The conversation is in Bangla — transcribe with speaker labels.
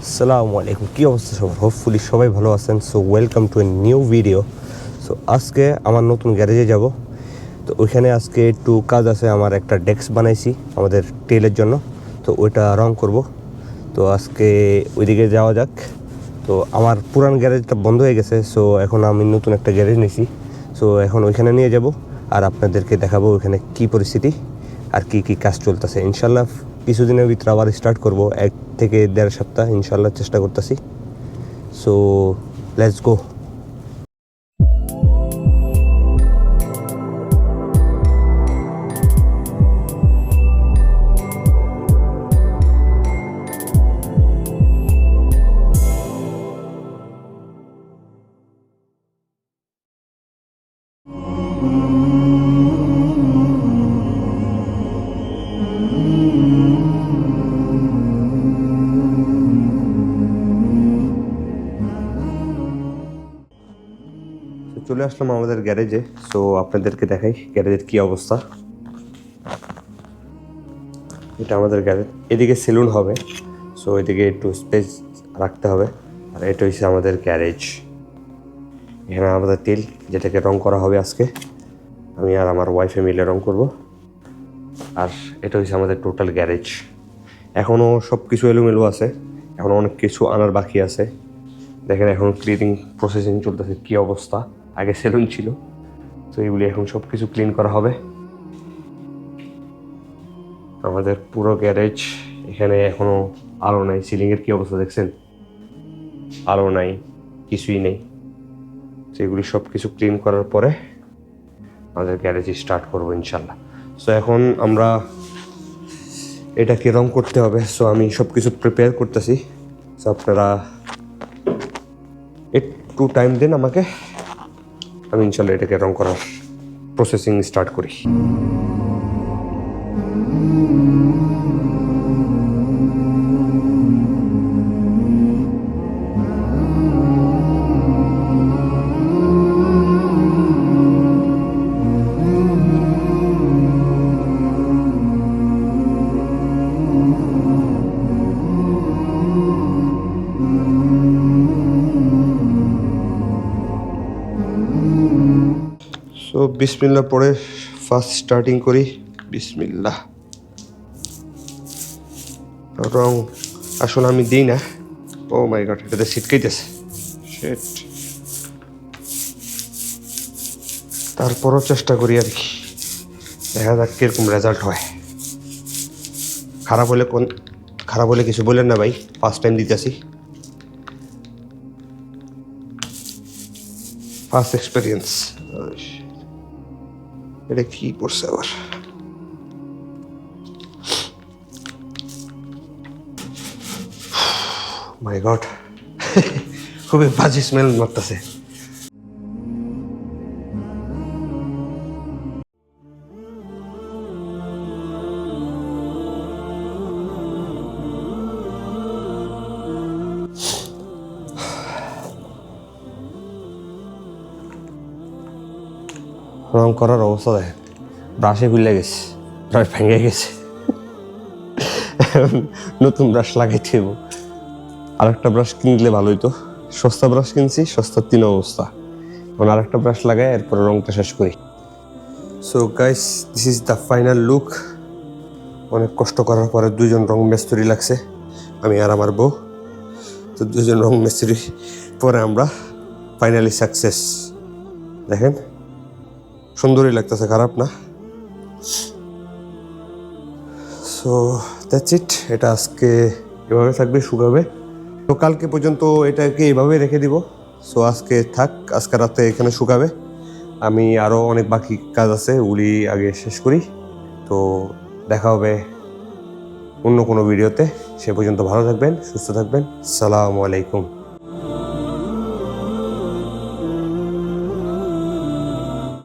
Speaker 1: আসসালামু আলাইকুম, কী অবস্থা সবার? হোপফুলি সবাই ভালো আছেন। So welcome to a new video. So আজকে আমার নতুন গ্যারেজে যাব। তো ওইখানে আজকে একটু কাজ আছে। আমার একটা ডেস্ক বানাইছি আমাদের টেলের জন্য, তো ওইটা রং করব। তো আজকে ওইদিকে যাওয়া যাক। তো আমার পুরান গ্যারেজটা বন্ধ হয়ে গেছে, সো এখন আমি নতুন একটা গ্যারেজ নিয়েছি। সো এখন ওইখানে নিয়ে যাব আর আপনাদেরকে দেখাবো ওইখানে কী পরিস্থিতি আর কি কি কাজ চলতেছে। ইনশাল্লাহ কিছুদিনের ভিতরে আবার স্টার্ট করব, 1 থেকে 1.5 সপ্তাহ ইনশাল্লাহ চেষ্টা করতেছি। So let's go. চলে আসলাম আমাদের গ্যারেজে। সো আপনাদেরকে দেখাই গ্যারেজের কি অবস্থা। এটা আমাদের গ্যারেজ, এদিকে সেলুন হবে, সো এদিকে একটু স্পেস রাখতে হবে। আর এটা হচ্ছে আমাদের গ্যারেজ। এখানে আমাদের তেল যেটাকে রং করা হবে আজকে, আমি আর আমার ওয়াইফে মিলে রং করব। আর এটা হচ্ছে আমাদের টোটাল গ্যারেজ। এখনও সব কিছু এলোমেলো আছে, এখনও অনেক কিছু আনার বাকি আছে। দেখেন এখন ক্লিনিং প্রসেসিং চলতেছে, কী অবস্থা। আগে সেলুন ছিল, তো এগুলি এখন সব কিছু ক্লিন করা হবে। আমাদের পুরো গ্যারেজ, এখানে এখনও আলো নাই। সিলিংয়ের কী অবস্থা দেখছেন, আলো নাই, কিছুই নেই। তো এগুলি সব কিছু ক্লিন করার পরে আমাদের গ্যারেজ স্টার্ট করবো ইনশাল্লাহ। সো এখন আমরা এটাকে রং করতে হবে, সো আমি সব কিছু প্রিপেয়ার করতেছি। সো আপনারা একটু টাইম দেন আমাকে, আমি ইনশাল্লাহ এটাকে রং করার প্রসেসিং স্টার্ট করি। সো বিসমিল্লাহ পরে ফার্স্ট স্টার্টিং করি। বিসমিল্লাহ। রং আসলে আমি দিই না। ও মাই গড, এটাতে ছিটকাইতেছে। শিট। তারপরও চেষ্টা করি আর কি, দেখা যাক কীরকম রেজাল্ট হয়। খারাপ হলে কিছু বলেন না ভাই, ফার্স্ট টাইম দিতেছি, ফার্স্ট এক্সপিরিয়েন্স। এটা কি পড়ছে আবার? মাই গড, খুবই বাজে স্মেল মারতেছে। রং করার অবস্থা দেখেন, ব্রাশে খুলে গেছে, ব্রাশ ভেঙে গেছে। নতুন ব্রাশ লাগাইতে হবে। আরেকটা ব্রাশ কিনলে ভালো হইতো, সস্তা ব্রাশ কিনছি, সস্তার 3 অবস্থা। এখন আরেকটা ব্রাশ লাগাই, এরপরে রংটা শেষ করি। So guys, this is the final look. অনেক কষ্ট করার পরে 2জন রং মিস্ত্রি লাগছে, আমি আর আমার বউ। তো 2জন রং মিস্ত্রি পরে আমরা ফাইনালি সাকসেস। দেখেন সুন্দরই লাগতেছে, খারাপ না। So that's it. এটা আজকে এভাবে থাকবে, শুকাবে। তো কালকে পর্যন্ত এটাকে এইভাবে রেখে দিব। সো আজকে থাক, আজকে রাতে এখানে শুকাবে। আমি আরও অনেক বাকি কাজ আছে, ওগুলি আগে শেষ করি। তো দেখা হবে অন্য কোনো ভিডিওতে। সে পর্যন্ত ভালো থাকবেন, সুস্থ থাকবেন। আসসালামু আলাইকুম।